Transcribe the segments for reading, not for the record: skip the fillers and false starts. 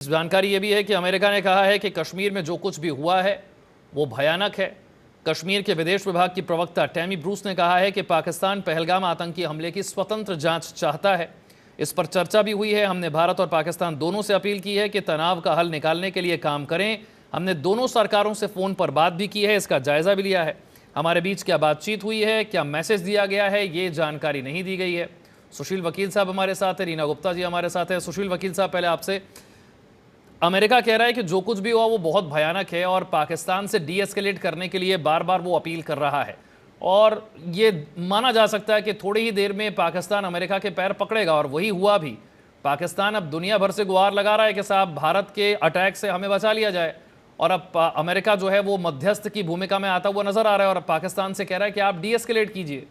जानकारी ये भी है कि अमेरिका ने कहा है कि कश्मीर में जो कुछ भी हुआ है वो भयानक है। कश्मीर के विदेश विभाग की प्रवक्ता टैमी ब्रूस ने कहा है कि पाकिस्तान पहलगाम आतंकी हमले की स्वतंत्र जांच चाहता है। इस पर चर्चा भी हुई है। हमने भारत और पाकिस्तान दोनों से अपील की है कि तनाव का हल निकालने के लिए काम करें। हमने दोनों सरकारों से फ़ोन पर बात भी की है, इसका जायज़ा भी लिया है। हमारे बीच क्या बातचीत हुई है, क्या मैसेज दिया गया है, ये जानकारी नहीं दी गई है। सुशील वकील साहब हमारे साथ है, रीना गुप्ता जी हमारे साथ है। सुशील वकील साहब, पहले आपसे, अमेरिका कह रहा है कि जो कुछ भी हुआ वो बहुत भयानक है और पाकिस्तान से डी एस्केलेट करने के लिए बार बार वो अपील कर रहा है, और ये माना जा सकता है कि थोड़ी ही देर में पाकिस्तान अमेरिका के पैर पकड़ेगा, और वही हुआ भी। पाकिस्तान अब दुनिया भर से गुहार लगा रहा है कि साहब भारत के अटैक से हमें बचा लिया जाए, और अब अमेरिका जो है वो मध्यस्थ की भूमिका में आता हुआ नजर आ रहा है, और अब पाकिस्तान से कह रहा है कि आप डी एस्केलेट कीजिए।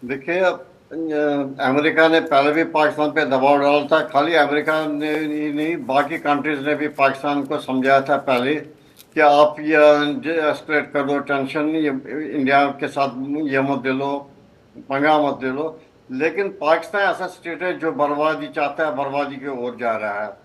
देखिए, अमेरिका ने पहले भी पाकिस्तान पे दबाव डाला था। खाली अमेरिका ने ही नहीं, बाकी कंट्रीज ने भी पाकिस्तान को समझाया था पहले कि आप ये एस्केलेट कर दो, टेंशन इंडिया के साथ ये मत दे लो, पंगा मत दे लो। लेकिन पाकिस्तान ऐसा स्टेट है जो बर्बादी चाहता है, बर्बादी की ओर जा रहा है।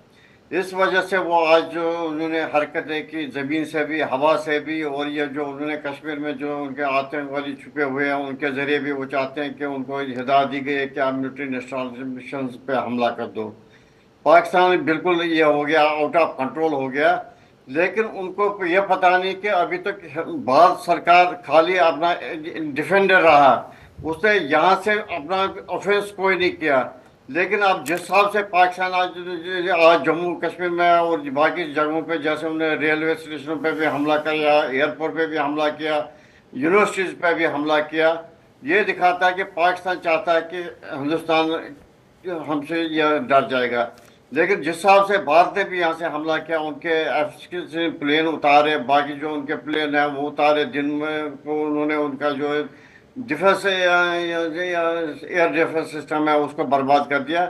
इस वजह से वो आज जो उन्होंने हरकतें की, जमीन से भी, हवा से भी, और ये जो उन्होंने कश्मीर में जो उनके आतंकवादी छुपे हुए हैं उनके जरिए भी वो चाहते हैं कि उनको हिदायत दी गई है कि आप मिलिट्री इंस्टॉलेशन पे हमला कर दो। पाकिस्तान बिल्कुल ये हो गया, आउट ऑफ कंट्रोल हो गया। लेकिन उनको ये पता नहीं कि अभी तक भारत सरकार खाली अपना डिफेंडर रहा, उसने यहाँ से अपना ऑफेंस कोई नहीं किया। लेकिन अब जिस हिसाब से पाकिस्तान आज आज जम्मू कश्मीर में और बाकी जगहों पे, जैसे उन्होंने रेलवे स्टेशनों पे भी हमला किया, एयरपोर्ट पे भी हमला किया, यूनिवर्सिटीज पे भी हमला किया, ये दिखाता है कि पाकिस्तान चाहता है कि हिंदुस्तान हमसे यह डर जाएगा। लेकिन जिस हिसाब से भारत ने भी यहाँ से हमला किया, उनके एफ से प्लेन उतारे, बाकी जो उनके प्लेन है वो उतारे, दिन में को उन्होंने उनका जो डिफेंस एयर डिफेंस सिस्टम है उसको बर्बाद कर दिया।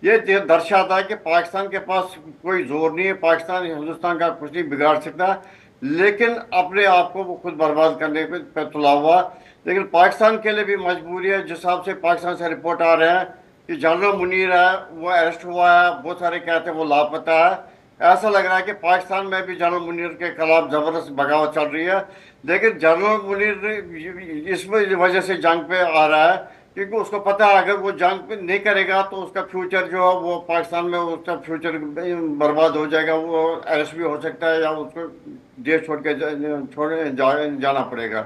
ये दर्शाता है कि पाकिस्तान के पास कोई जोर नहीं है, पाकिस्तान हिंदुस्तान का कुछ नहीं बिगाड़ सकता, लेकिन अपने आप को वो खुद बर्बाद करने पे तुला हुआ। लेकिन पाकिस्तान के लिए भी मजबूरी है। जिस हिसाब से पाकिस्तान से रिपोर्ट आ रहे हैं कि जनरल मुनीर है वो अरेस्ट हुआ है, बहुत सारे कहते हैं वो लापता है। ऐसा लग रहा है कि पाकिस्तान में भी जनरल मुनीर के खिलाफ जबरदस्त बगावत चल रही है। लेकिन जनरल मुनीर इस वजह से जंग पे आ रहा है क्योंकि उसको पता है अगर वो जंग पे नहीं करेगा तो उसका फ्यूचर जो है वो पाकिस्तान में उसका फ्यूचर बर्बाद हो जाएगा, वो अरेस्ट भी हो सकता है या उसको देश छोड़ के जाना पड़ेगा।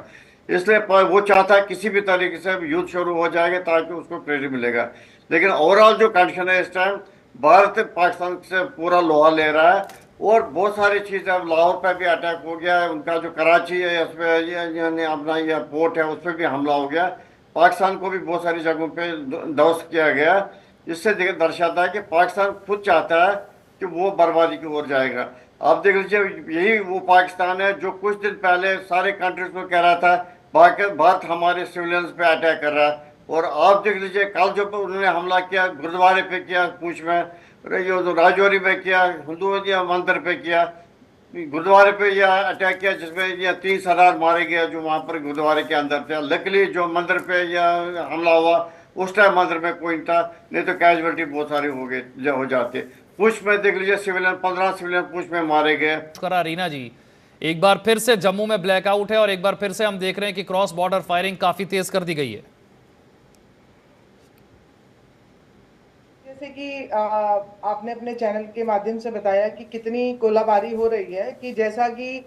इसलिए वो चाहता है किसी भी तरीके से युद्ध शुरू हो जाएगा ताकि उसको क्रेडिट मिलेगा। लेकिन ओवरऑल जो कंडीशन है इस टाइम, भारत पाकिस्तान से पूरा लोहा ले रहा है, और बहुत सारी चीज़ें। अब लाहौर पर भी अटैक हो गया है, उनका जो कराची है उस पर यानी अपना ये पोर्ट है उस पर भी हमला हो गया। पाकिस्तान को भी बहुत सारी जगहों पे ध्वस्त किया गया। इससे दर्शाता है कि पाकिस्तान खुद चाहता है कि वो बर्बादी की ओर जाएगा। आप देख लीजिए, यही वो पाकिस्तान है जो कुछ दिन पहले सारे कंट्रीज को कह रहा था भारत हमारे सिविलियंस पे अटैक कर रहा है। और आप देख लीजिए, कल जब उन्होंने हमला किया गुरुद्वारे पे किया, पूंछ में, राजौरी पे किया, हिंदू मंदिर पे किया, गुरुद्वारे पे यह अटैक किया जिसमें यह 30 सरदार मारे गए जो वहाँ पर गुरुद्वारे के अंदर थे। लकली जो मंदिर पे यह हमला हुआ उस टाइम मंदिर में कोई नहीं था, नहीं तो कैजुअलिटी बहुत सारे हो जाते। पुंछ में देख लीजिए, सिविलियन 15 सिविलियन पुंछ में मारे गए। रीना जी, एक बार फिर से जम्मू में ब्लैकआउट है और एक बार फिर से हम देख रहे हैं कि क्रॉस बॉर्डर फायरिंग काफी तेज कर दी गई है। जैसे कि आपने अपने चैनल के माध्यम से बताया कि कितनी गोलाबारी हो रही है, कि जैसा कि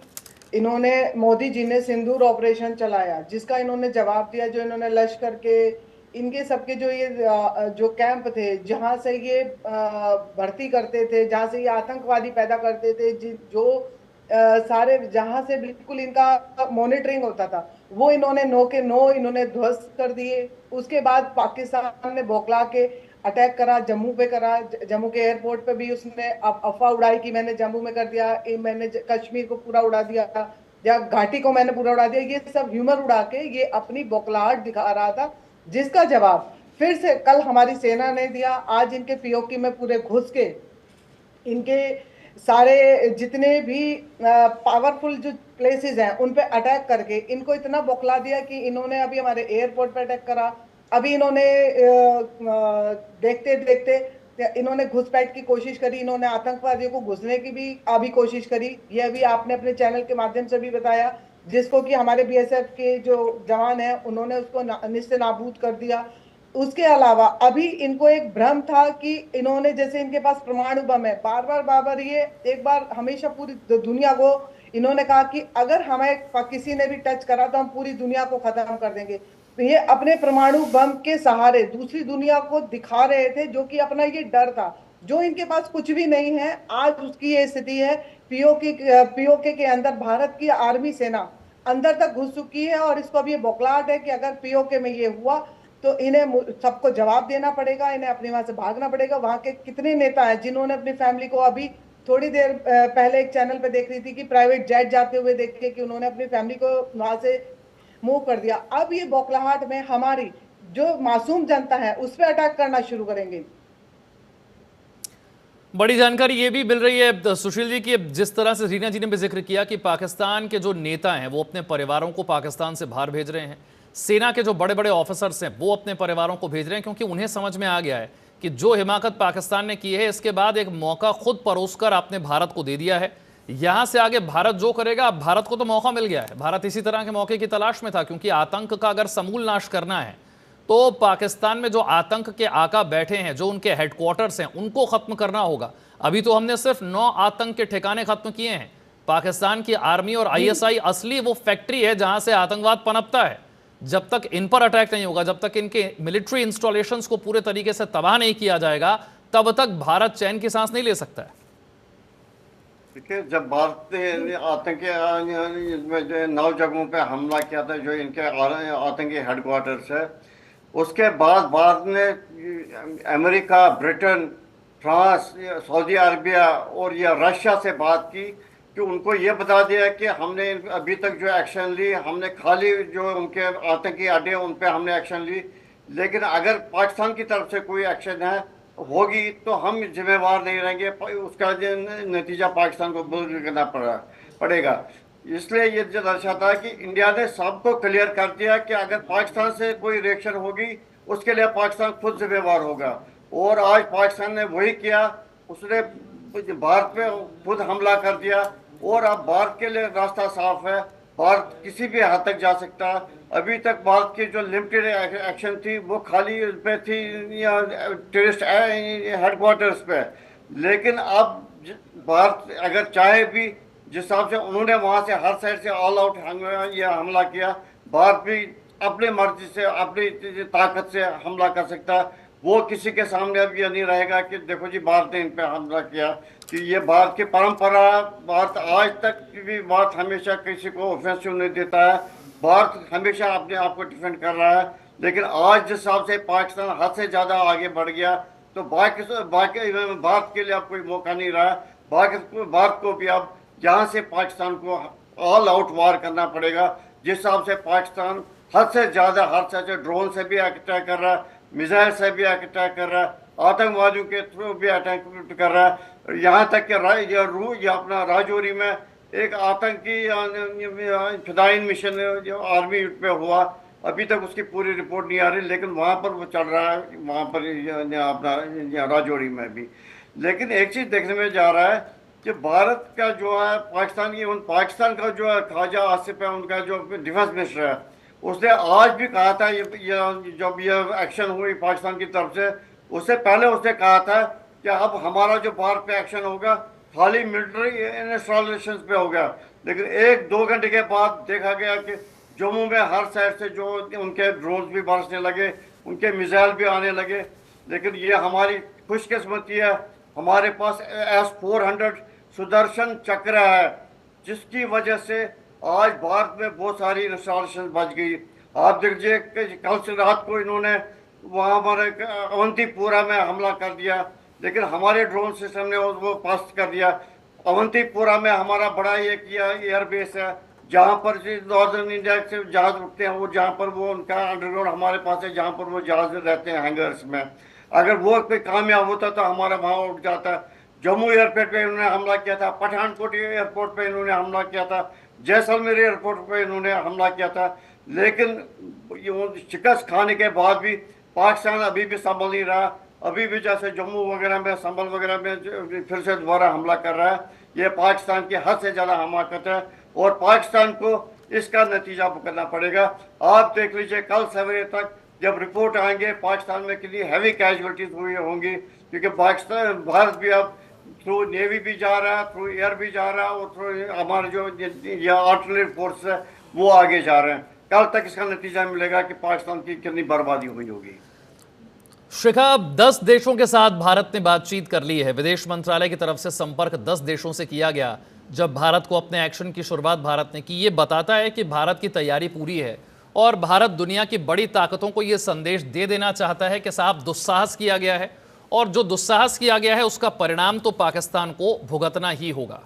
इन्होंने, मोदी जी ने सिंदूर ऑपरेशन चलाया जिसका इन्होंने जवाब दिया, जो इन्होंने लश्कर के इनके सबके जो ये जो कैंप थे जहां से ये भर्ती करते थे, जहां से ये आतंकवादी पैदा करते थे, जो सारे जहां से बिल्कुल इनका मॉनिटरिंग होता था, वो इन्होंने नो के नो इन्होंने ध्वस्त कर दिए। उसके बाद पाकिस्तान ने बौखला के अटैक करा, जम्मू पे करा, जम्मू के एयरपोर्ट पे भी उसने अफवाह उड़ाई कि मैंने जम्मू में कर दिया, मैंने कश्मीर को पूरा उड़ा दिया, या घाटी को मैंने पूरा उड़ा दिया। ये सब ह्यूमर उड़ा के ये अपनी बौखलाहट दिखा रहा था, जिसका जवाब फिर से कल हमारी सेना ने दिया। आज इनके पीओके में पूरे घुस के इनके सारे जितने भी पावरफुल जो प्लेसेस हैं उन पे अटैक करके इनको इतना बौखला दिया कि इन्होंने अभी हमारे एयरपोर्ट पे अटैक करा। अभी इन्होंने देखते देखते इन्होंने घुसपैठ की कोशिश करी, इन्होंने आतंकवादियों को घुसने की भी अभी कोशिश करी, यह भी आपने अपने चैनल के माध्यम से भी बताया, जिसको कि हमारे बीएसएफ के जो जवान हैं उन्होंने उसको निस्ते नाबूद कर दिया। उसके अलावा अभी इनको एक भ्रम था कि इन्होंने, जैसे इनके पास परमाणु बम है, बार बार बार ये एक बार हमेशा पूरी दुनिया को इन्होंने कहा कि अगर हमें किसी ने भी टच करा तो हम पूरी दुनिया को खत्म कर देंगे। तो ये अपने परमाणु बम के सहारे दूसरी दुनिया को दिखा रहे थे, जो कि अपना ये डर था, जो इनके पास कुछ भी नहीं है। आज उसकी ये स्थिति है। पीओके के अंदर भारत की आर्मी सेना अंदर तक घुस चुकी है और इसको अब ये बौखलाहट है कि अगर पीओके में ये हुआ तो इन्हें सबको जवाब देना पड़ेगा, इन्हें अपनी वहां से भागना पड़ेगा। वहां के कितने नेता हैं जिन्होंने अपनी फैमिली को, अभी थोड़ी देर पहले एक चैनल पे देख रही थी कि प्राइवेट जेट जाते हुए देख के कि उन्होंने अपनी फैमिली को वहां से मूव कर दिया। अब ये बौखलाहट में हमारी जो मासूम जनता है उस पर अटैक करना शुरू करेंगे। बड़ी जानकारी ये भी मिल रही है सुशील जी कि जिस तरह से रीना जी ने भी जिक्र किया कि पाकिस्तान के जो नेता हैं वो अपने परिवारों को पाकिस्तान से बाहर भेज रहे हैं, सेना के जो बड़े बड़े ऑफिसर्स हैं वो अपने परिवारों को भेज रहे हैं, क्योंकि उन्हें समझ में आ गया है कि जो हिमाकत पाकिस्तान ने की है इसके बाद एक मौका खुद परोसकर आपने भारत को दे दिया है। यहां से आगे भारत जो करेगा, अब भारत को तो मौका मिल गया है, भारत इसी तरह के मौके की तलाश में था, क्योंकि आतंक का अगर समूल नाश करना है तो पाकिस्तान में जो आतंक के आका बैठे हैं, जो उनके हेडक्वार्टर्स हैं, उनको खत्म करना होगा। अभी तो हमने सिर्फ 9 आतंक के ठिकाने खत्म किए हैं। पाकिस्तान की आर्मी और आईएसआई असली वो फैक्ट्री है जहां से आतंकवाद पनपता है। जब तक इन पर अटैक नहीं होगा, जब तक इनके मिलिट्री इंस्टॉलेशंस को पूरे तरीके से तबाह नहीं किया जाएगा, तब तक भारत चैन की सांस नहीं ले सकता है। देखिए, जब भारत ने आतंकी 9 जगहों पे हमला किया था, जो इनके आतंकी हेडक्वार्टर्स है, उसके बाद भारत ने America, Britain, France, Saudi Arabia और या रशिया से बात की कि उनको ये बता दिया कि हमने अभी तक जो एक्शन ली, हमने खाली जो उनके आतंकी अड्डे उन पे हमने एक्शन ली, लेकिन अगर पाकिस्तान की तरफ से कोई एक्शन है होगी तो हम जिम्मेवार नहीं रहेंगे, उसका नतीजा पाकिस्तान को भुगतना पड़ेगा। इसलिए ये जो दर्शाता है कि इंडिया ने सबको क्लियर कर दिया कि अगर पाकिस्तान से कोई रिएक्शन होगी उसके लिए पाकिस्तान खुद जिम्मेवार होगा। और आज पाकिस्तान ने वही किया, उसने भारत पे खुद हमला कर दिया और अब भारत के लिए रास्ता साफ है, भारत किसी भी हद तक जा सकता है। अभी तक भारत की जो लिमिटेड एक्शन थी वो खाली पे थी टेररिस्ट हेडक्वार्टर्स पे, लेकिन अब भारत अगर चाहे भी, जिस हिसाब से उन्होंने वहां से हर साइड से ऑल आउट हमला किया, भारत भी अपनी मर्जी से अपनी ताकत से हमला कर सकता है। वो किसी के सामने अब ये नहीं रहेगा कि देखो जी भारत ने इन पे हमला किया, कि ये भारत की परंपरा। भारत आज तक भी भारत हमेशा किसी को ऑफेंसिव नहीं देता है, भारत हमेशा अपने आप को डिफेंड कर रहा है। लेकिन आज जिस हिसाब से पाकिस्तान हद से ज़्यादा आगे बढ़ गया तो बाकी भारत के लिए अब कोई मौका नहीं रहा। भारत को भी अब यहाँ से पाकिस्तान को ऑल आउट वार करना पड़ेगा। जिस हिसाब से पाकिस्तान हद से ज़्यादा हद से ड्रोन से भी अटैक कर रहा है, मिसाइल से भी अटैक कर रहा है, आतंकवादियों के थ्रू भी अटैक कर रहा है। यहाँ तक कि अपना राजौरी में एक आतंकी फिदाइन मिशन जो आर्मी पे हुआ, अभी तक उसकी पूरी रिपोर्ट नहीं आ रही, लेकिन वहाँ पर वो चल रहा है, वहाँ पर अपना राजौरी में भी। लेकिन एक चीज़ देखने में जा रहा है कि भारत का जो है पाकिस्तान का जो है ख्वाजा आसिफ है, उनका जो डिफेंस मिनिस्टर है, उसने आज भी कहा था जब ये एक्शन हुई पाकिस्तान की तरफ से, उससे पहले उसने कहा था कि अब हमारा जो भारत पे एक्शन होगा खाली मिलिट्री इंस्टॉलेशन पे होगा। लेकिन 1-2 घंटे के बाद देखा गया कि जम्मू में हर साइड से जो उनके ड्रोन्स भी बरसने लगे, उनके मिसाइल भी आने लगे। लेकिन ये हमारी खुशकिस्मती है, हमारे पास S-400 सुदर्शन चक्र है, जिसकी वजह से आज भारत में बहुत सारी इंस्टॉलेशन बच गई। आप देखिए कल से रात को इन्होंने वहाँ हमारे अवंतीपुरा में हमला कर दिया, लेकिन हमारे ड्रोन सिस्टम ने वो पास कर दिया। अवंतीपुरा में हमारा बड़ा एक एयरबेस है, जहाँ पर नॉर्दर्न इंडिया से जहाज रुकते हैं, वो जहाँ पर वो उनका अंडरग्राउंड हमारे पास है, जहाँ पर वो जहाज रहते हैं हैंगर्स में। अगर वो कोई कामयाब होता तो हमारा वहाँ उठ जाता। जम्मू एयरपोर्ट पे इन्होंने हमला किया था, पठानकोट एयरपोर्ट पे इन्होंने हमला किया था, जैसलमेर एयरपोर्ट पे इन्होंने हमला किया था। लेकिन शिकस्त खाने के बाद भी पाकिस्तान अभी भी संभल नहीं रहा। अभी भी जैसे जम्मू वगैरह में, संभल वगैरह में फिर से दोबारा हमला कर रहा है। ये पाकिस्तान की हद से ज़्यादा हमाकत है और पाकिस्तान को इसका नतीजा भुगतना पड़ेगा। आप देख लीजिए कल सवेरे तक जब रिपोर्ट आएंगे पाकिस्तान में कितनी हैवी कैजुअलिटीज हुई होंगी, क्योंकि पाकिस्तान, भारत भी अब थ्रू नेवी भी जा रहा है, थ्रू एयर भी जा रहा है और थ्रू हमारे जो ये आर्टिलरी फोर्स है वो आगे जा रहे हैं। कल तक इसका नतीजा मिलेगा कि पाकिस्तान की कितनी बर्बादी हुई होगी। शिखा, अब 10 देशों के साथ भारत ने बातचीत कर ली है। विदेश मंत्रालय की तरफ से संपर्क 10 देशों से किया गया। जब भारत को अपने एक्शन की शुरुआत भारत ने की, ये बताता है कि भारत की तैयारी पूरी है और भारत दुनिया की बड़ी ताकतों को यह संदेश दे देना चाहता है कि साहब दुस्साहस किया गया है और जो दुस्साहस किया गया है उसका परिणाम तो पाकिस्तान को भुगतना ही होगा।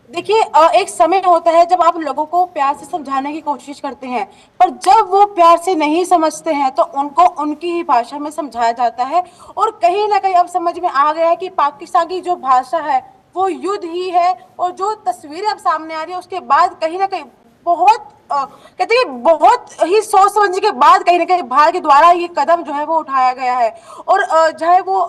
देखिए, एक समय होता है जब आप लोगों को प्यार से समझाने की कोशिश करते हैं, पर जब वो प्यार से नहीं समझते हैं तो उनको उनकी ही भाषा में समझाया जाता है। और कहीं ना कहीं अब समझ में आ गया है कि पाकिस्तान की जो भाषा है वो युद्ध ही है। और जो तस्वीरें अब सामने आ रही है उसके बाद कहीं ना कहीं बहुत कहते हैं बहुत ही सोच समझ के बाद कहीं ना कहीं भारत के द्वारा ये कदम जो है वो उठाया गया है। और चाहे वो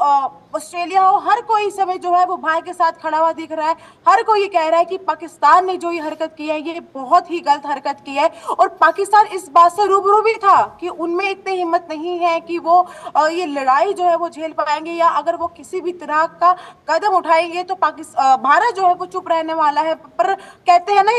ऑस्ट्रेलिया हो, हर कोई इस समय जो है वो भारत के साथ खड़ा हुआ दिख रहा है। हर कोई ये कह रहा है कि पाकिस्तान ने जो ये हरकत की है ये बहुत ही गलत हरकत की है। और पाकिस्तान इस बात से रूबरू भी था कि उनमें इतनी हिम्मत नहीं है कि वो ये लड़ाई जो है वो झेल पाएंगे, या अगर वो किसी भी तरह का कदम उठाएंगे तो भारत जो है वो चुप रहने वाला है। पर कहते हैं ना,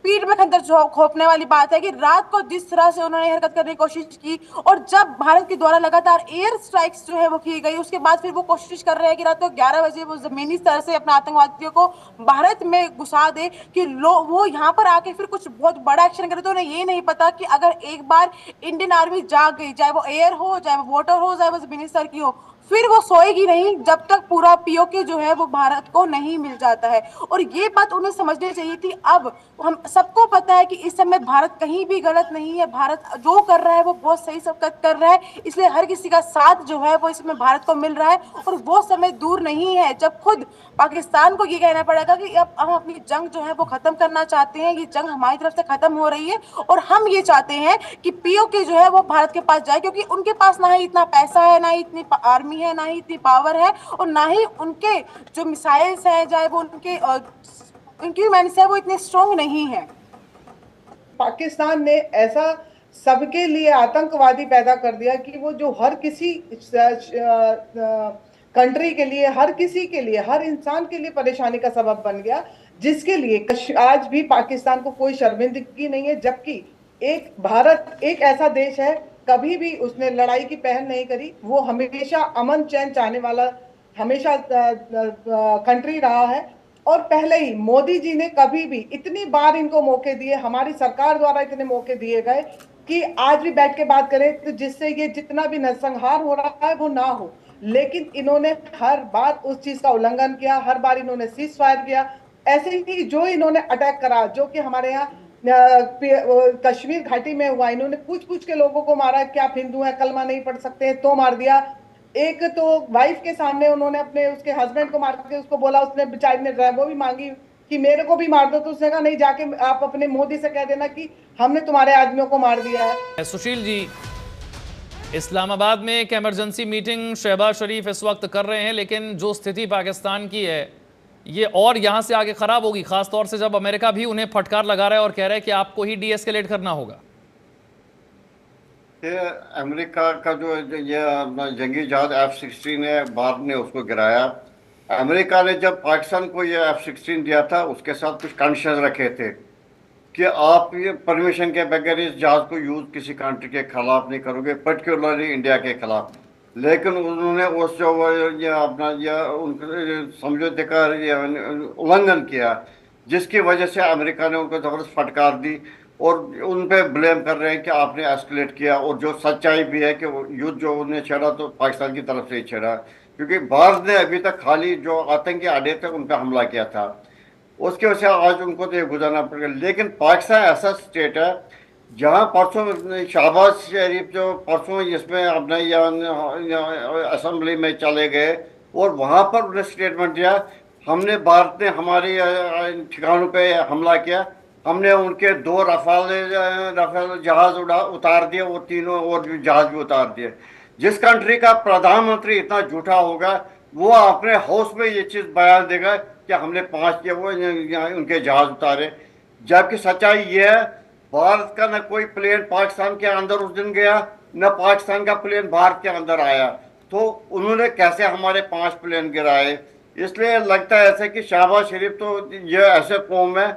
पीठ में खंजर खोपने वाली बात है कि रात को जिस तरह से उन्होंने हरकत करने की कोशिश की और जब भारत के द्वारा लगातार एयर स्ट्राइक्स जो है वो की गई, उसके बाद फिर वो कोशिश कर रहे हैं कि रात को 11 बजे वो जमीनी स्तर से अपने आतंकवादियों को भारत में घुसा दे कि वो यहाँ पर आके फिर कुछ बहुत बड़ा एक्शन करे। तो उन्हें ये नहीं पता कि अगर एक बार इंडियन आर्मी जाग गई, चाहे वो एयर हो, चाहे वो वाटर हो, चाहे वो जमीनी स्तर की हो, फिर वो सोएगी नहीं जब तक पूरा पीओके जो है वो भारत को नहीं मिल जाता है। और ये बात उन्हें समझनी चाहिए थी। अब हम सबको पता है कि इस समय भारत कहीं भी गलत नहीं है, भारत जो कर रहा है वो बहुत सही सब कर रहा है। इसलिए हर किसी का साथ जो है वो इसमें भारत को मिल रहा है और वो समय दूर नहीं है जब खुद पाकिस्तान को ये कहना पड़ेगा कि अब हम अपनी जंग जो है वो खत्म करना चाहते हैं, ये जंग हमारी तरफ से खत्म हो रही है और हम ये चाहते हैं कि पीओके जो है वो भारत के पास जाए, क्योंकि उनके पास ना ही इतना पैसा है, ना ही इतनी आर्मी है, ना ही इतनी पावर है और ना ही उनके जो मिसाइल्स है, चाहे वो उनकी मैनेज है, वो इतने स्ट्रॉन्ग नहीं है। पाकिस्तान ने ऐसा सबके लिए आतंकवादी पैदा कर दिया कि वो जो हर किसी कंट्री के लिए, हर किसी के लिए, हर इंसान के लिए परेशानी का सबब बन गया, जिसके लिए आज भी पाकिस्तान को कोई शर्मिंदगी नहीं है। जबकि एक भारत एक ऐसा देश है, कभी भी उसने लड़ाई की पहल नहीं करी, वो हमेशा अमन चैन चाहने वाला हमेशा कंट्री रहा है। और पहले ही मोदी जी ने कभी भी इतनी बार इनको मौके दिए, हमारी सरकार द्वारा इतने मौके दिए गए कि आज भी बैठ के बात करें तो जिससे ये जितना भी नरसंहार हो रहा है वो ना हो, लेकिन इन्होंने हर बार उस चीज का उल्लंघन किया, हर बार इन्होंने सीज फायर किया। ऐसे ही जो इन्होंने अटैक करा, जो कि हमारे यहाँ कश्मीर घाटी में हुआ, इन्होंने पूछ के लोगों को मारा कि आप हिंदू हैं, कलमा नहीं पढ़ सकते, तो मार दिया। एक तो वाइफ के सामने उन्होंने अपने उसके हस्बैंड को मार के उसको बोला, उसने बेचारी ने वो भी मांगी कि मेरे को भी मार दो, तो उसने कहा नहीं, जाके आप अपने मोदी से कह देना कि हमने तुम्हारे आदमियों को मार दिया है। सुशील जी, इस्लामाबाद में एक इमरजेंसी मीटिंग शहबाज शरीफ इस वक्त कर रहे हैं, लेकिन जो स्थिति पाकिस्तान की है ये और यहां से आगे खराब होगी, खासतौर से जब अमेरिका भी उन्हें फटकार लगा रहा है और कह रहा है कि आपको ही डीएस्केलेट करना होगा। ये अमेरिका का जो ये जंगी जहाज F-16 है, भारत ने उसको गिराया। अमेरिका ने जब पाकिस्तान को ये F-16 दिया था उसके साथ कुछ कंडीशन रखे थे कि आप ये परमिशन के बगैर इस जहाज को यूज किसी कंट्री के खिलाफ नहीं करोगे, पर्टिकुलरली इंडिया के खिलाफ। लेकिन उन्होंने उस जो ये अपना उनके समझौते का उल्लंघन किया, जिसकी वजह से अमेरिका ने उनको ज़बरदस्त फटकार दी और उन पे ब्लेम कर रहे हैं कि आपने एस्केलेट किया। और जो सच्चाई भी है कि वो युद्ध जो उन्हें छेड़ा तो पाकिस्तान की तरफ से ही छेड़ा, क्योंकि भारत ने अभी तक खाली जो आतंकी अड्डे थे उन पर हमला किया था, उसकी वजह से आज उनको तो ये गुजारना पड़ेगा। लेकिन पाकिस्तान ऐसा स्टेट है जहाँ परसों शहबाज शरीफ जो परसों इसमें अपने असेंबली में चले गए और वहाँ पर उन्हें स्टेटमेंट दिया, हमने भारत ने हमारे ठिकानों पे हमला किया, हमने उनके 2 रफाल जहाज उतार दिए, वो तीनों और जहाज भी उतार दिए। जिस कंट्री का प्रधानमंत्री इतना झूठा होगा वो अपने हाउस में ये चीज बयान देगा कि हमने 5 किया, वो उनके जहाज उतारे। जबकि सच्चाई ये है, भारत का न कोई प्लेन पाकिस्तान के अंदर उस दिन गया, न पाकिस्तान का प्लेन भारत के अंदर आया। तो उन्होंने कैसे हमारे 5 प्लेन गिराए? इसलिए लगता है ऐसे कि शहबाज शरीफ तो ये ऐसे कौम है,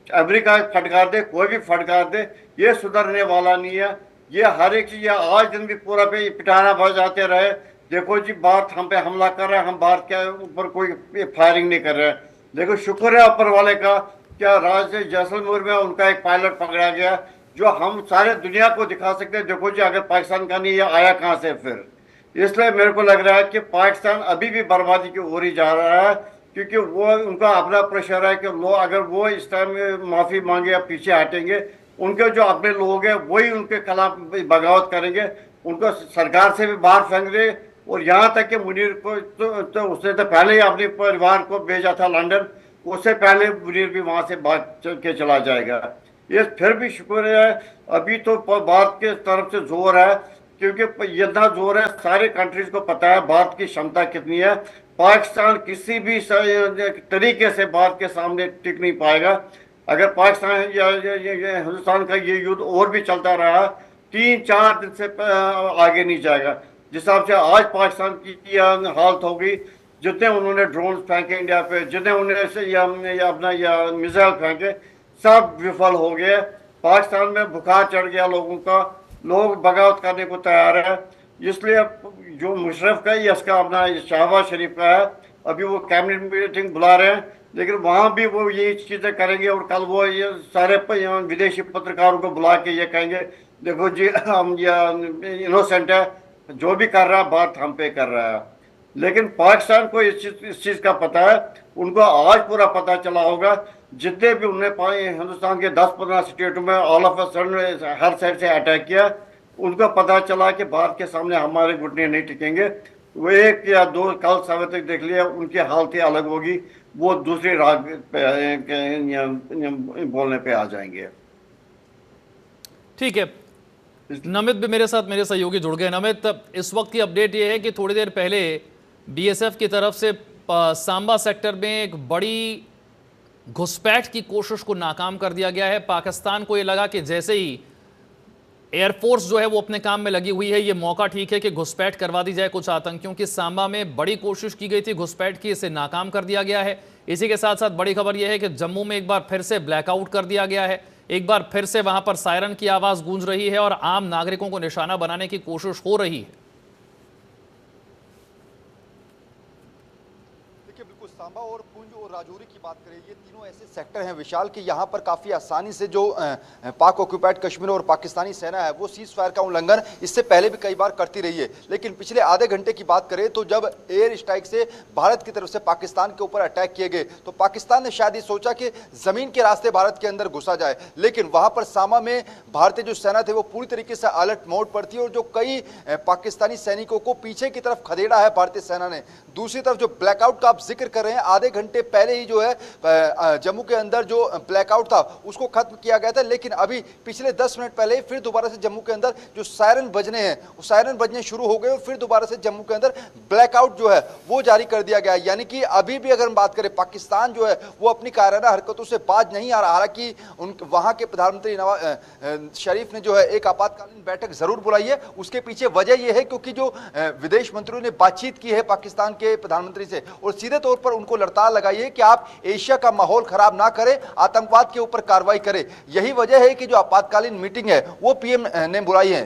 अमेरिका फटकार दे, कोई भी फटकार दे, ये सुधरने वाला नहीं है। ये हर एक चीज, आज दिन भी पूरा पे पिटाना बजाते रहे, देखो जी भारत हम पे हमला कर रहा है, हम भारत के ऊपर कोई फायरिंग नहीं कर रहे हैं। देखो शुक्र है ऊपर वाले का, क्या राज जैसलमेर में उनका एक पायलट पकड़ा गया जो हम सारे दुनिया को दिखा सकते हैं, देखो जी अगर पाकिस्तान का नहीं, ये आया कहाँ से फिर। इसलिए मेरे को लग रहा है कि पाकिस्तान अभी भी बर्बादी की ओर ही जा रहा है, क्योंकि वो उनका अपना प्रेशर है कि लोग अगर वो इस टाइम माफी मांगे या पीछे हटेंगे, उनके जो अपने लोग हैं वही उनके खिलाफ बगावत करेंगे, उनको सरकार से भी बाहर फेंक दे। और यहाँ तक कि मुनीर को तो उसने तो पहले ही अपने परिवार को भेजा था लंदन, उससे पहले मुनीर भी वहां से भाग के चला जाएगा। ये फिर भी शुक्र है अभी तो भारत के तरफ से जोर है, क्योंकि इतना जोर है, सारे कंट्रीज को पता है भारत की क्षमता कितनी है। पाकिस्तान किसी भी तरीके से भारत के सामने टिक नहीं पाएगा। अगर पाकिस्तान या हिंदुस्तान का ये युद्ध और भी चलता रहा 3-4 दिन से आगे नहीं जाएगा। जिस हिसाब से आज पाकिस्तान की हालत होगी, जितने उन्होंने ड्रोन फेंके इंडिया पे, जितने उन्होंने अपना मिसाइल फेंके, सब विफल हो गए। पाकिस्तान में बुखार चढ़ गया लोगों का, लोग बगावत करने को तैयार है। इसलिए जो मुशर्रफ का ही इसका अपना शहबाज शरीफ का है, अभी वो कैबिनेट मीटिंग बुला रहे हैं, लेकिन वहाँ भी वो यही चीज़ें करेंगे। और कल वो ये सारे विदेशी पत्रकारों को बुला के ये कहेंगे, देखो जी हम ये इनोसेंट है, जो भी कर रहा है बात हम पे कर रहा है। लेकिन पाकिस्तान को इस चीज़ का पता है, उनको आज पूरा पता चला होगा। जितने भी उन्होंने हिंदुस्तान के 10-15 स्टेटों में all of a sudden her side से अटैक किया, उनको पता चला कि भारत के सामने हमारे घुटने नहीं टिकेंगे। वो 1 या 2 कल सवेर तक देख लिया, उनकी हालत ही अलग होगी, वो दूसरी राग पे बोलने पे आ जाएंगे। ठीक है, नमित भी मेरे साथ, मेरे सहयोगी जुड़ गए। नमित, इस वक्त की अपडेट ये है कि थोड़ी देर पहले बीएसएफ की तरफ से सांबा सेक्टर में एक बड़ी घुसपैठ की कोशिश को नाकाम कर दिया गया है। पाकिस्तान को ये लगा कि जैसे ही एयरफोर्स जो है वो अपने काम में लगी हुई है, ये मौका ठीक है कि घुसपैठ करवा दी जाए कुछ आतंकियों की। सांबा में बड़ी कोशिश की गई थी घुसपैठ की, इसे नाकाम कर दिया गया है। इसी के साथ साथ बड़ी खबर यह है कि जम्मू में एक बार फिर से ब्लैकआउट कर दिया गया है, एक बार फिर से वहां पर सायरन की आवाज गूंज रही है और आम नागरिकों को निशाना बनाने की कोशिश हो रही है। देखिए, बिल्कुल सांबा और पुंछ और राजौरी की बात करें, ये तीनों ऐसे सेक्टर हैं विशाल कि यहाँ पर काफ़ी आसानी से जो पाक ऑक्यूपाइड कश्मीर और पाकिस्तानी सेना है वो सीज फायर का उल्लंघन इससे पहले भी कई बार करती रही है। लेकिन पिछले आधे घंटे की बात करें तो जब एयर स्ट्राइक से भारत की तरफ से पाकिस्तान के ऊपर अटैक किए गए तो पाकिस्तान ने शायद ये सोचा कि जमीन के रास्ते भारत के अंदर घुसा जाए, लेकिन वहां पर सांबा में भारतीय जो सेना थे वो पूरी तरीके से अलर्ट मोड पर थी और जो कई पाकिस्तानी सैनिकों को पीछे की तरफ खदेड़ा है भारतीय सेना ने। दूसरी तरफ जो ब्लैकआउट का आप जिक्र कर रहे हैं, आधे घंटे पहले ही जो है जम्मू के अंदर जो ब्लैकआउट था उसको खत्म किया गया था, लेकिन अभी पिछले 10 मिनट पहले फिर दोबारा से जम्मू के अंदर जो सायरन बजने हैं वो सायरन बजने शुरू हो गए और फिर दोबारा से जम्मू के अंदर ब्लैकआउट जो है वो जारी कर दिया गया है। यानी कि अभी भी अगर हम बात करें पाकिस्तान जो है वो अपनी कायराना हरकतों से बाज नहीं आ रहा। हालांकि वहां के प्रधानमंत्री नवाज शरीफ ने जो है एक आपातकालीन बैठक जरूर बुलाई है, उसके पीछे वजह यह है क्योंकि जो विदेश मंत्रियों ने बातचीत की है पाकिस्तान के प्रधानमंत्री से और सीधे तौर पर उनको लड़ताल लगाई है कि आप एशिया का माहौल खराब ना करें, आतंकवाद के ऊपर कार्रवाई करें। यही वजह है कि जो आपातकालीन मीटिंग है वो पीएम ने बुलाई है।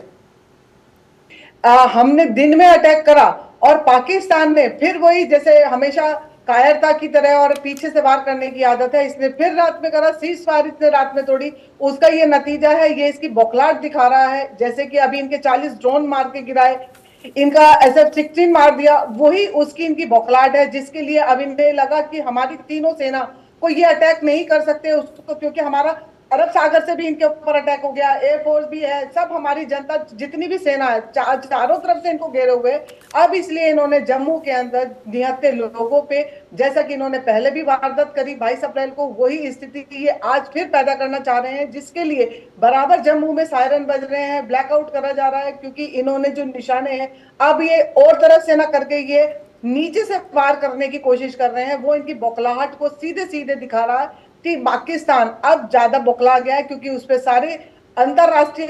हमने दिन में अटैक करा और पाकिस्तान ने फिर वही जैसे हमेशा कायरता की तरह और पीछे से वार करने की आदत है, इसने फिर रात में करा, सीज फायर इसने रात में तोड़ी। उसका ये नतीजा है, ये इसकी बौखलाहट दिखा रहा है। जैसे कि अभी इनके 40 ड्रोन मार के गिराए, इनका SF-16 मार दिया, वही उसकी इनकी बौखलाहट है जिसके लिए अब इन्हें लगा कि हमारी तीनों सेना को ये अटैक नहीं कर सकते उसको, क्योंकि हमारा अरब सागर से भी इनके ऊपर अटैक हो गया, एयरफोर्स भी है, सब हमारी जनता जितनी भी सेना है चारों तरफ से इनको घेरे हुए। अब इसलिए इन्होंने जम्मू के अंदर निहत्थे लोगों पे, जैसा कि इन्होंने पहले भी वारदात करी 22 अप्रैल को, वही स्थिति ये आज फिर पैदा करना चाह रहे हैं, जिसके लिए बराबर जम्मू में सायरन बज रहे हैं, ब्लैकआउट करा जा रहा है, क्योंकि इन्होंने जो निशाने हैं अब ये और तरफ से ना करके ये नीचे से वार करने की कोशिश कर रहे हैं। वो इनकी बौखलाहट को सीधे सीधे दिखा रहा है कि पाकिस्तान अब ज्यादा बौखला गया है, क्योंकि उस पे सारे अंतरराष्ट्रीय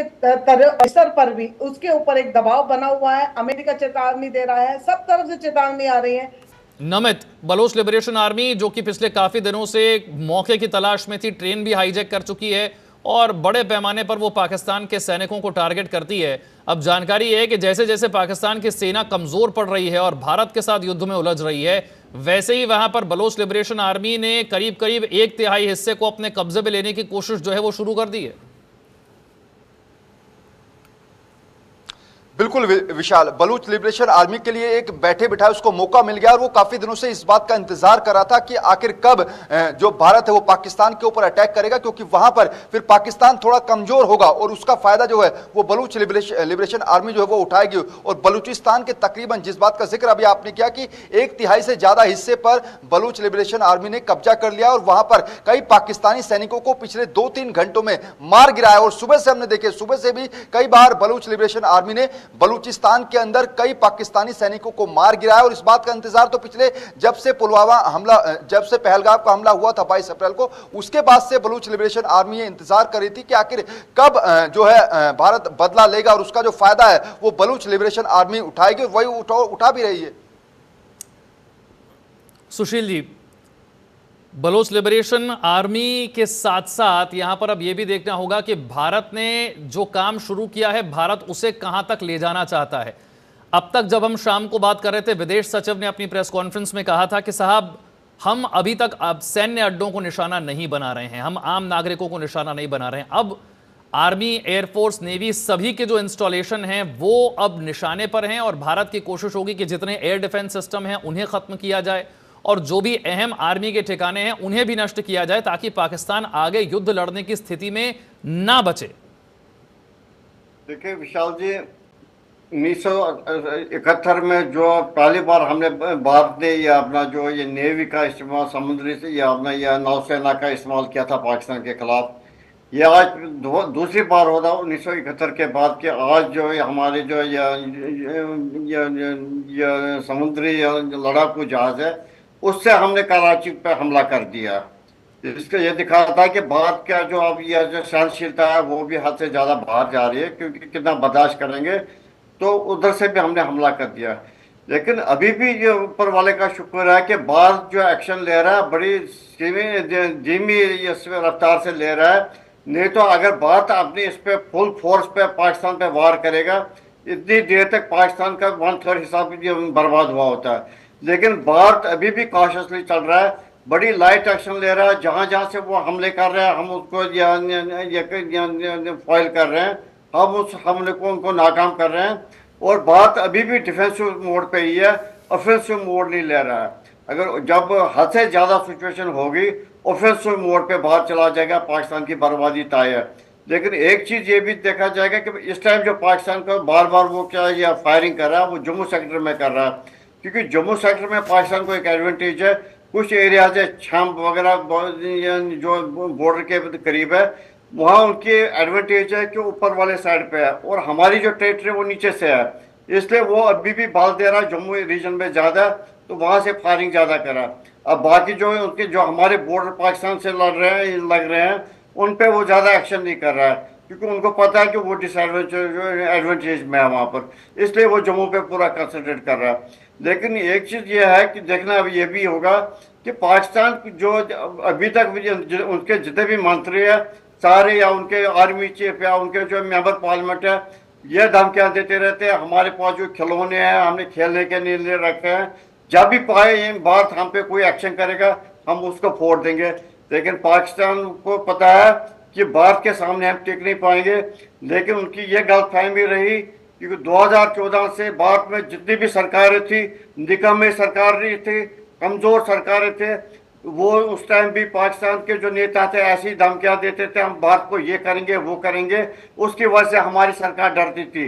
स्तर पर भी उसके ऊपर एक दबाव बना हुआ है। अमेरिका चेतावनी दे रहा है, सब तरफ से चेतावनी आ रही है। नमित, बलोच लिबरेशन आर्मी जो कि पिछले काफी दिनों से मौके की तलाश में थी, ट्रेन भी हाईजैक कर चुकी है और बड़े पैमाने पर वो पाकिस्तान के सैनिकों को टारगेट करती है। अब जानकारी है कि जैसे जैसे पाकिस्तान की सेना कमजोर पड़ रही है और भारत के साथ युद्ध में उलझ रही है, वैसे ही वहां पर बलोच लिबरेशन आर्मी ने करीब करीब 1/3 हिस्से को अपने कब्जे में लेने की कोशिश जो है वो शुरू कर दी है। बिल्कुल विशाल, बलूच लिबरेशन आर्मी के लिए एक बैठे बिठाए उसको मौका मिल गया और वो काफी दिनों से इस बात का इंतजार कर रहा था कि आखिर कब जो भारत है वो पाकिस्तान के ऊपर अटैक करेगा, क्योंकि वहां पर फिर पाकिस्तान थोड़ा कमजोर होगा और उसका फायदा जो है वो बलूच लिबरेशन आर्मी जो है वो उठाएगी। और बलूचिस्तान के तकरीबन, जिस बात का जिक्र अभी आपने किया कि 1/3 से ज्यादा हिस्से पर बलूच लिबरेशन आर्मी ने कब्जा कर लिया और वहां पर कई पाकिस्तानी सैनिकों को पिछले 2-3 घंटों में मार गिराया। और सुबह से हमने देखे, सुबह से भी कई बार बलूच लिबरेशन आर्मी ने बलूचिस्तान के अंदर कई पाकिस्तानी सैनिकों को मार गिराया। और इस बात का इंतजार तो पिछले जब से पुलवामा हमला, जब से पहलगाम का हमला हुआ था 22 अप्रैल को, उसके बाद से बलूच लिबरेशन आर्मी ये इंतजार कर रही थी कि आखिर कब जो है भारत बदला लेगा और उसका जो फायदा है वो बलूच लिबरेशन आर्मी उठाएगी और वही उठा भी रही है। Sushil ji, Bloch liberation army के साथ साथ यहां पर अब यह भी देखना होगा कि भारत ने जो काम शुरू किया है, भारत उसे कहां तक ले जाना चाहता है। अब तक जब हम शाम को बात कर रहे थे, विदेश सचिव ने अपनी प्रेस कॉन्फ्रेंस में कहा था कि साहब हम अभी तक अब सैन्य अड्डों को निशाना नहीं बना रहे हैं, हम आम नागरिकों को निशाना नहीं बना रहे हैं। अब आर्मी, एयरफोर्स, नेवी सभी के जो इंस्टॉलेशन हैं वो अब निशाने पर हैं और भारत की कोशिश होगी कि जितने एयर डिफेंस सिस्टम हैं उन्हें खत्म किया जाए और जो भी अहम आर्मी के ठिकाने हैं उन्हें भी नष्ट किया जाए, ताकि पाकिस्तान आगे युद्ध लड़ने की स्थिति में ना बचे। देखिए विशाल जी, 1971 में जो पहली बार हमने भारत ने ये अपना जो ये नेवी का इस्तेमाल, समुद्री से या अपना यह नौसेना का इस्तेमाल किया था पाकिस्तान के खिलाफ, ये आज दूसरी बार होता 1971 के बाद कि आज जो हमारे जो ये समुद्री लड़ाकू जहाज है उससे हमने कराची पे हमला कर दिया। इसका ये दिखाता है कि भारत का जो अब यह जो सहनशीलता है वो भी हद से ज़्यादा बाहर जा रही है, क्योंकि कितना बर्दाश्त करेंगे, तो उधर से भी हमने हमला कर दिया। लेकिन अभी भी ये ऊपर वाले का शुक्र है कि भारत जो एक्शन ले रहा है बड़ी धीमी रफ्तार से ले रहा है। नहीं तो अगर भारत अपनी इस पे फुल फोर्स पे पाकिस्तान पे वार करेगा, इतनी देर तक पाकिस्तान का 1/3 हिस्सा भी बर्बाद हुआ होता है। लेकिन भारत अभी भी कॉशियसली चल रहा है, बड़ी लाइट एक्शन ले रहा है। जहाँ जहाँ से वो हमले कर रहे हैं हम उसको फॉइल कर रहे हैं, हम उस हमले को उनको नाकाम कर रहे हैं। और भारत अभी भी डिफेंसिव मोड पे ही है, ऑफेंसिव मोड नहीं ले रहा है। अगर जब हद से ज़्यादा सिचुएशन होगी, ऑफेंसिव मोड पे भारत चला जाएगा, पाकिस्तान की बर्बादी तय है। लेकिन एक चीज़ ये भी देखा जाएगा कि इस टाइम जो पाकिस्तान को बार बार वो क्या या फायरिंग कर रहा है, वो जम्मू सेक्टर में कर रहा है, क्योंकि जम्मू सेक्टर में पाकिस्तान को एक एडवांटेज है। कुछ एरियाज है, छाम वगैरह जो बॉर्डर के करीब है, वहाँ उनकी एडवांटेज है कि ऊपर वाले साइड पे है और हमारी जो टेरिटरी वो नीचे से है, इसलिए वो अभी भी बाल दे रहा है जम्मू रीजन में ज़्यादा, तो वहाँ से फायरिंग ज़्यादा करा। अब बाकी जो उनके जो हमारे बॉर्डर पाकिस्तान से लग रहे हैं उन पर वो ज़्यादा एक्शन नहीं कर रहा है, क्योंकि उनको पता है कि वो एडवांटेज में है वहाँ पर, इसलिए वो जम्मू पे पूरा कंसंट्रेट कर रहा है। लेकिन एक चीज़ ये है कि देखना अब ये भी होगा कि पाकिस्तान जो अभी तक उनके जितने भी मंत्री है सारे, या उनके आर्मी चीफ या उनके जो मेंबर पार्लियामेंट है, ये धमकियाँ देते रहते हैं हमारे पास जो खिलौने हैं हमने खेलने के लिए रखे हैं, जब भी पाए ये बात हम पे कोई एक्शन करेगा हम उसको फोड़ देंगे। लेकिन पाकिस्तान को पता है कि भारत के सामने हम टिक नहीं पाएंगे। लेकिन उनकी ये गलतफहमी रही, क्योंकि 2014 से भारत में जितनी भी सरकारें थी, निकम्मे सरकार रही थी, कमज़ोर सरकारें थे, वो उस टाइम भी पाकिस्तान के जो नेता थे ऐसी धमकियां देते थे, हम भारत को ये करेंगे वो करेंगे, उसकी वजह से हमारी सरकार डरती थी।